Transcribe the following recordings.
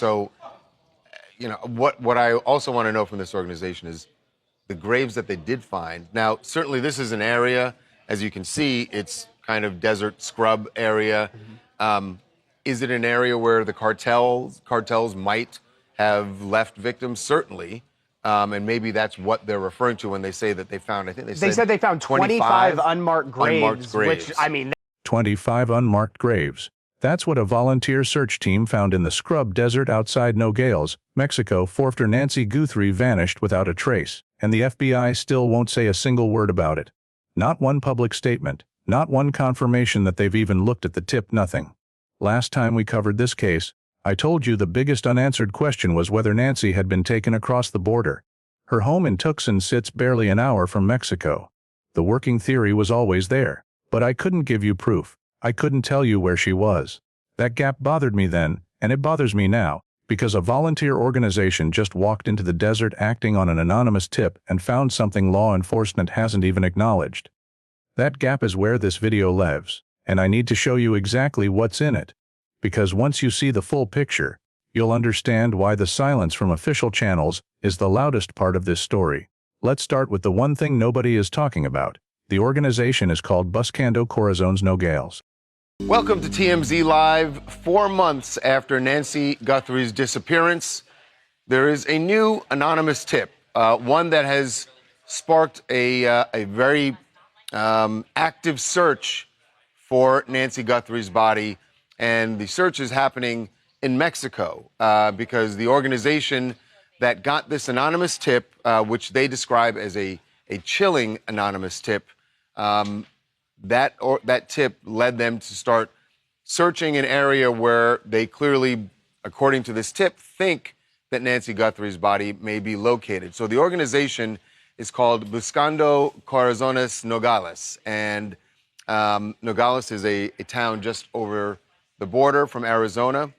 So, what I also want to know from this organization is the graves that they did find. Now, certainly this is an area, as you can see, it's kind of desert scrub area. Is it an area where the cartels might have left victims? Certainly. And maybe that's what they're referring to when they say that they found, I think they said they found 25 unmarked graves, which, I mean... 25 unmarked graves. That's what a volunteer search team found in the scrub desert outside Nogales, Mexico, after Nancy Guthrie vanished without a trace, and the FBI still won't say a single word about it. Not one public statement, not one confirmation that they've even looked at the tip, nothing. Last time we covered this case, I told you the biggest unanswered question was whether Nancy had been taken across the border. Her home in Tucson sits barely an hour from Mexico. The working theory was always there, but I couldn't give you proof. I couldn't tell you where she was. That gap bothered me then, and it bothers me now, because a volunteer organization just walked into the desert acting on an anonymous tip and found something law enforcement hasn't even acknowledged. That gap is where this video lives, and I need to show you exactly what's in it. Because once you see the full picture, you'll understand why the silence from official channels is the loudest part of this story. Let's start with the one thing nobody is talking about. The organization is called Buscando Corazones Nogales. Welcome to TMZ Live. 4 months after Nancy Guthrie's disappearance, there is a new anonymous tip, one that has sparked a very active search for Nancy Guthrie's body, and the search is happening in Mexico because the organization that got this anonymous tip, which they describe as a chilling anonymous tip, that tip led them to start searching an area where they clearly, according to this tip, think that Nancy Guthrie's body may be located. So the organization is called Buscando Corazones Nogales, and Nogales is a town just over the border from Arizona,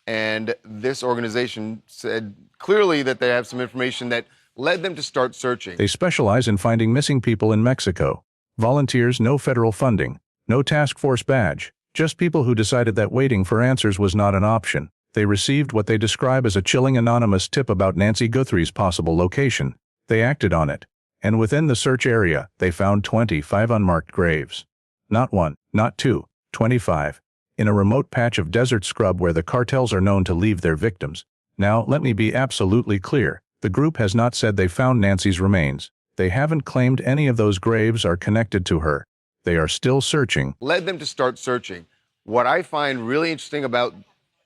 and this organization said clearly that they have some information that led them to start searching. They specialize in finding missing people in Mexico. Volunteers, no federal funding, no task force badge, just people who decided that waiting for answers was not an option. They received what they describe as a chilling anonymous tip about Nancy Guthrie's possible location. They acted on it, and within the search area, they found 25 unmarked graves. Not one, not two, 25. In a remote patch of desert scrub where the cartels are known to leave their victims. Now, let me be absolutely clear. The group has not said they found Nancy's remains. They haven't claimed any of those graves are connected to her. They are still searching. Led them to start searching. What I find really interesting about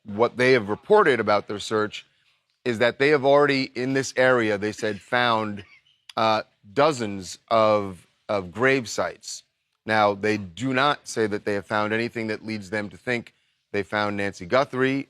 what they have reported about their search is that they have already, in this area, they said, found dozens of grave sites. Now, they do not say that they have found anything that leads them to think they found Nancy Guthrie,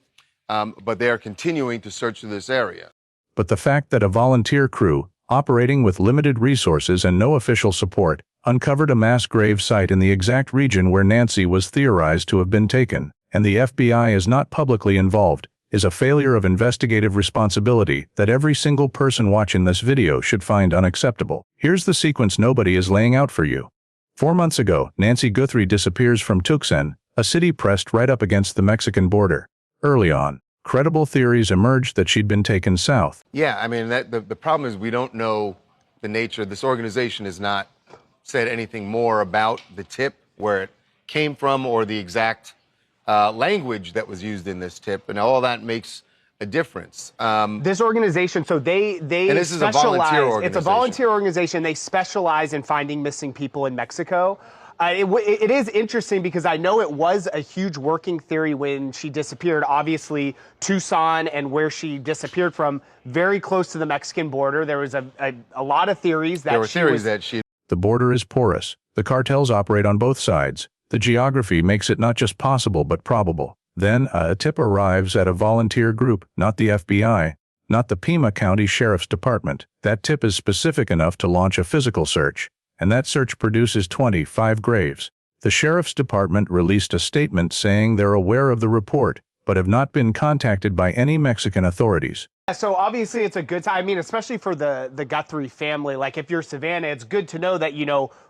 but they are continuing to search through this area. But the fact that a volunteer crew, operating with limited resources and no official support, uncovered a mass grave site in the exact region where Nancy was theorized to have been taken, and the FBI is not publicly involved, is a failure of investigative responsibility that every single person watching this video should find unacceptable. Here's the sequence nobody is laying out for you. 4 months ago, Nancy Guthrie disappears from Tucson, a city pressed right up against the Mexican border. Early on, credible theories emerged that she'd been taken south. Yeah, I mean, the problem is we don't know the nature. This organization has not said anything more about the tip, where it came from, or the exact language that was used in this tip, and all that makes a difference. This organization, so they and this is a volunteer organization. It's a volunteer organization. They specialize in finding missing people in Mexico. It is interesting because I know it was a huge working theory when she disappeared. Obviously, Tucson and where she disappeared from, very close to the Mexican border. There was a lot of theories that The border is porous. The cartels operate on both sides. The geography makes it not just possible but probable. Then a tip arrives at a volunteer group, not the FBI, not the Pima County Sheriff's Department. That tip is specific enough to launch a physical search, and that search produces 25 graves. The Sheriff's Department released a statement saying they're aware of the report, but have not been contacted by any Mexican authorities. So obviously it's a good time. I mean, especially for the Guthrie family. Like if you're Savannah, it's good to know that,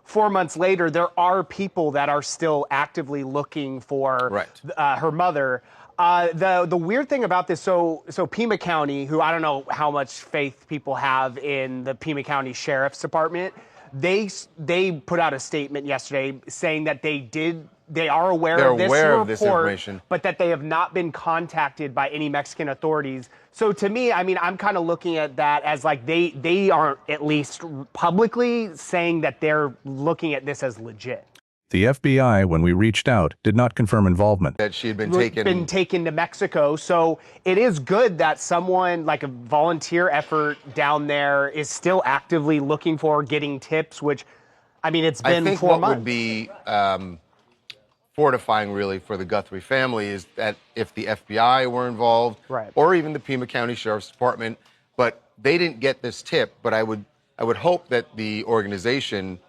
4 months later, there are people that are still actively looking for her mother. The weird thing about this, so Pima County, who I don't know how much faith people have in the Pima County Sheriff's Department, they put out a statement yesterday saying that they are aware They're of this aware report, of this information, but that they have not been contacted by any Mexican authorities. So to me, I mean, I'm kind of looking at that as like they aren't at least publicly saying that they're looking at this as legit. The FBI, when we reached out, did not confirm involvement. that she had been taken to Mexico. So it is good that someone like a volunteer effort down there is still actively looking for getting tips, which, I mean, it's been I think 4 what months. would be fortifying really for the Guthrie family is that if the FBI were involved, Right. or even the Pima County Sheriff's Department, but they didn't get this tip, but I would hope that the organization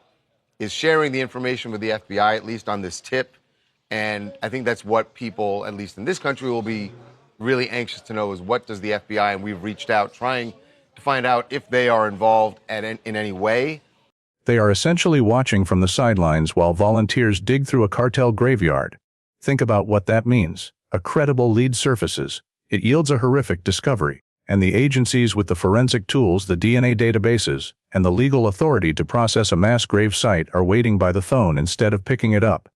is sharing the information with the FBI, at least on this tip. And I think that's what people, at least in this country, will be really anxious to know is what does the FBI, and we've reached out trying to find out if they are involved in any way. They are essentially watching from the sidelines while volunteers dig through a cartel graveyard. Think about what that means. A credible lead surfaces. It yields a horrific discovery. And the agencies with the forensic tools, the DNA databases, and the legal authority to process a mass grave site are waiting by the phone instead of picking it up.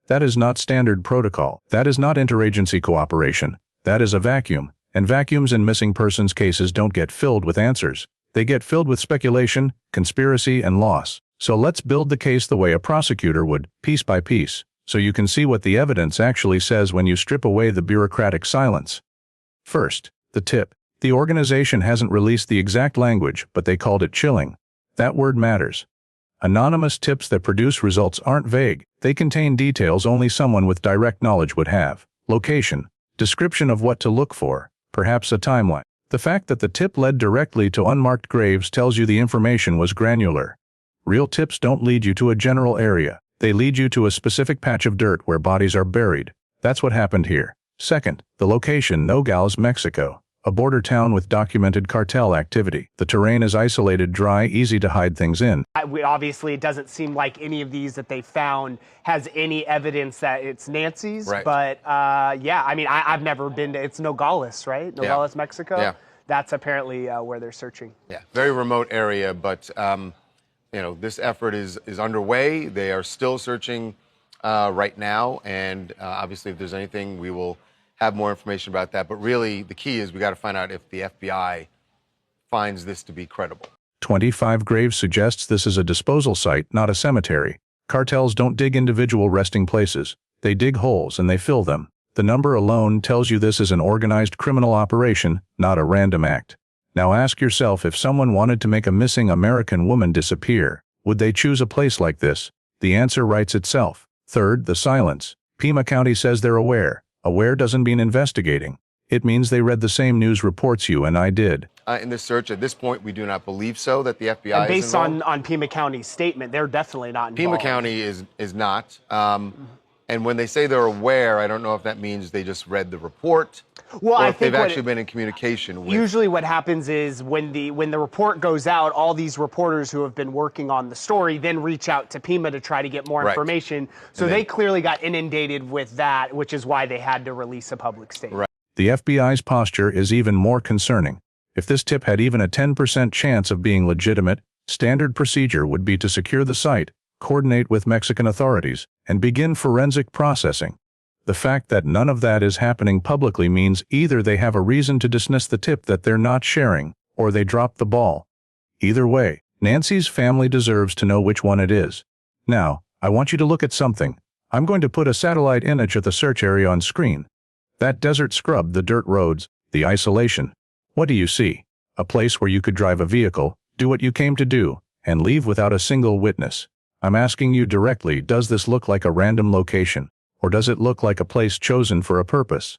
That is not standard protocol. That is not interagency cooperation. That is a vacuum. And vacuums in missing persons cases don't get filled with answers. They get filled with speculation, conspiracy, and loss. So let's build the case the way a prosecutor would, piece by piece, so you can see what the evidence actually says when you strip away the bureaucratic silence. First, the tip. The organization hasn't released the exact language, but they called it chilling. That word matters. Anonymous tips that produce results aren't vague. They contain details only someone with direct knowledge would have. Location, description of what to look for, perhaps a timeline. The fact that the tip led directly to unmarked graves tells you the information was granular. Real tips don't lead you to a general area. They lead you to a specific patch of dirt where bodies are buried. That's what happened here. Second, the location, Nogales, Mexico. A border town with documented cartel activity. The terrain is isolated, dry, easy to hide things in. Obviously, it doesn't seem like any of these that they found has any evidence that it's Nancy's. Right. But yeah, I mean, I've never been to, it's Nogales, right? Nogales, Mexico? Yeah. That's apparently where they're searching. Yeah, very remote area, but this effort is underway. They are still searching right now, and obviously, if there's anything, we will have more information about that. But really, the key is we got to find out if the FBI finds this to be credible. 25 graves suggests this is a disposal site, not a cemetery. Cartels don't dig individual resting places. They dig holes and they fill them. The number alone tells you this is an organized criminal operation, not a random act. Now ask yourself, if someone wanted to make a missing American woman disappear, would they choose a place like this? The answer writes itself. Third, the silence. Pima County says they're aware. Aware doesn't mean investigating. It means they read the same news reports you and I did. In this search, at this point, we do not believe so, that the FBI And based is involved. on Pima County's statement, they're definitely not Pima involved. County is not. And when they say they're aware, I don't know if that means they just read the report, Well, or I if they've think actually been in communication with. Usually what happens is when the report goes out, all these reporters who have been working on the story then reach out to Pima to try to get more Right. information. So they clearly got inundated with that, which is why they had to release a public statement. Right. The FBI's posture is even more concerning. If this tip had even a 10% chance of being legitimate, standard procedure would be to secure the site, coordinate with Mexican authorities, and begin forensic processing. The fact that none of that is happening publicly means either they have a reason to dismiss the tip that they're not sharing, or they dropped the ball. Either way, Nancy's family deserves to know which one it is. Now, I want you to look at something. I'm going to put a satellite image of the search area on screen. That desert scrub, the dirt roads, the isolation. What do you see? A place where you could drive a vehicle, do what you came to do, and leave without a single witness. I'm asking you directly, does this look like a random location, or does it look like a place chosen for a purpose?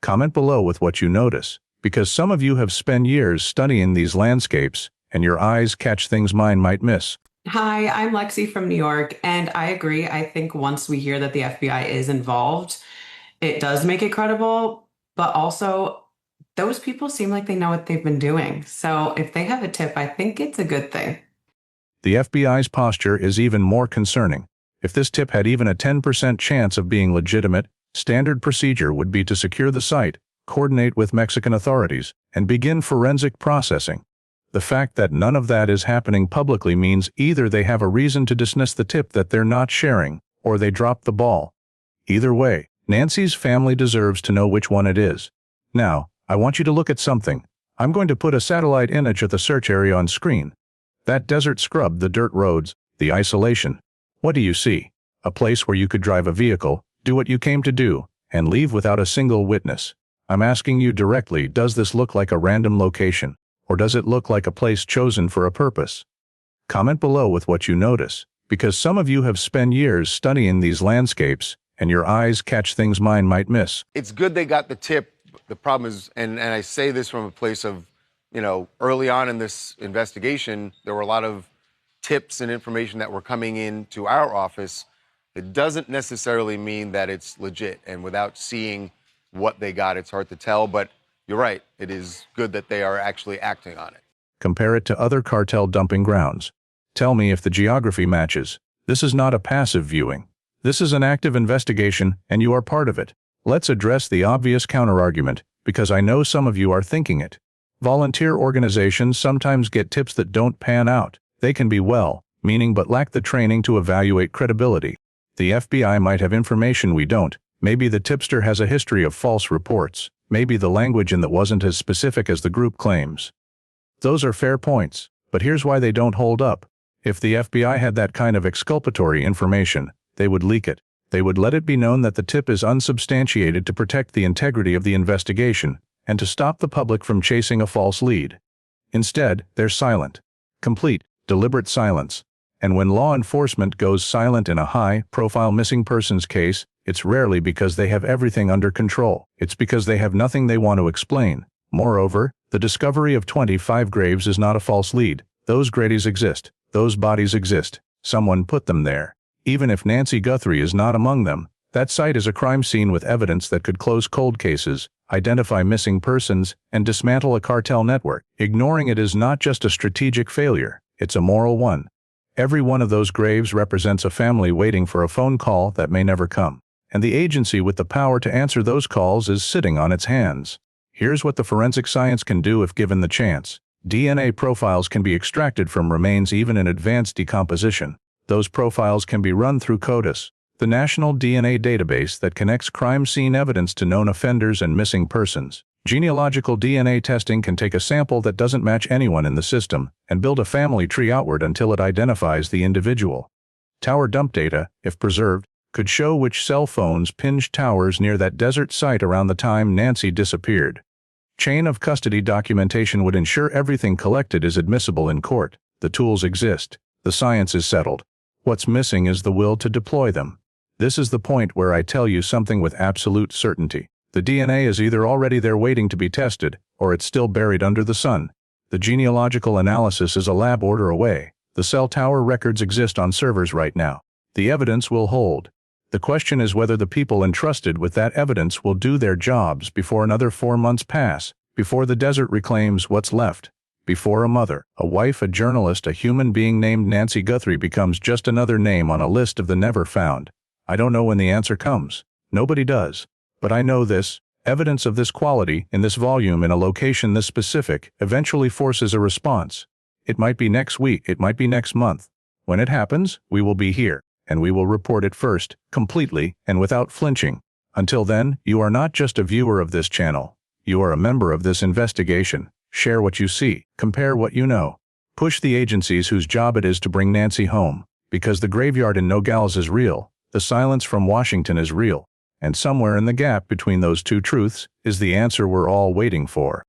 Comment below with what you notice, because some of you have spent years studying these landscapes, and your eyes catch things mine might miss. Hi, I'm Lexi from New York, and I agree. I think once we hear that the FBI is involved, it does make it credible, but also those people seem like they know what they've been doing. So if they have a tip, I think it's a good thing. The FBI's posture is even more concerning. If this tip had even a 10% chance of being legitimate, Standard procedure would be to secure the site, coordinate with Mexican authorities, and begin forensic processing. The fact that none of that is happening publicly means either they have a reason to dismiss the tip that they're not sharing, or they dropped the ball. Either way, Nancy's family deserves to know which one it is. Now, I want you to look at something. I'm going to put a satellite image of the search area on screen. That desert scrub, the dirt roads, the isolation. What do you see? A place where you could drive a vehicle, do what you came to do, and leave without a single witness. I'm asking you directly, does this look like a random location, or does it look like a place chosen for a purpose? Comment below with what you notice, because some of you have spent years studying these landscapes, and your eyes catch things mine might miss. It's good they got the tip. The problem is, and I say this from a place of, early on in this investigation, there were a lot of tips and information that were coming in to our office. It doesn't necessarily mean that it's legit. And without seeing what they got, it's hard to tell. But you're right. It is good that they are actually acting on it. Compare it to other cartel dumping grounds. Tell me if the geography matches. This is not a passive viewing. This is an active investigation, and you are part of it. Let's address the obvious counterargument, because I know some of you are thinking it. Volunteer organizations sometimes get tips that don't pan out. They can be well-meaning but lack the training to evaluate credibility. The FBI might have information we don't. Maybe the tipster has a history of false reports. Maybe the language in that wasn't as specific as the group claims. Those are fair points, but here's why they don't hold up. If the FBI had that kind of exculpatory information, they would leak it. They would let it be known that the tip is unsubstantiated to protect the integrity of the investigation and to stop the public from chasing a false lead. Instead, they're silent. Complete, deliberate silence. And when law enforcement goes silent in a high-profile missing persons case, it's rarely because they have everything under control. It's because they have nothing they want to explain. Moreover, the discovery of 25 graves is not a false lead. Those graves exist. Those bodies exist. Someone put them there. Even if Nancy Guthrie is not among them, that site is a crime scene with evidence that could close cold cases, identify missing persons, and dismantle a cartel network. Ignoring it is not just a strategic failure, it's a moral one. Every one of those graves represents a family waiting for a phone call that may never come. And the agency with the power to answer those calls is sitting on its hands. Here's what the forensic science can do if given the chance. DNA profiles can be extracted from remains even in advanced decomposition. Those profiles can be run through CODIS, the national DNA database that connects crime scene evidence to known offenders and missing persons. Genealogical DNA testing can take a sample that doesn't match anyone in the system and build a family tree outward until it identifies the individual. Tower dump data, if preserved, could show which cell phones pinged towers near that desert site around the time Nancy disappeared. Chain of custody documentation would ensure everything collected is admissible in court. The tools exist. The science is settled. What's missing is the will to deploy them. This is the point where I tell you something with absolute certainty. The DNA is either already there waiting to be tested, or it's still buried under the sun. The genealogical analysis is a lab order away. The cell tower records exist on servers right now. The evidence will hold. The question is whether the people entrusted with that evidence will do their jobs before another 4 months pass, before the desert reclaims what's left, before a mother, a wife, a journalist, a human being named Nancy Guthrie becomes just another name on a list of the never found. I don't know when the answer comes. Nobody does. But I know this. Evidence of this quality, in this volume, in a location this specific, eventually forces a response. It might be next week, it might be next month. When it happens, we will be here, and we will report it first, completely, and without flinching. Until then, you are not just a viewer of this channel. You are a member of this investigation. Share what you see. Compare what you know. Push the agencies whose job it is to bring Nancy home. Because the graveyard in Nogales is real. The silence from Washington is real. And somewhere in the gap between those two truths is the answer we're all waiting for.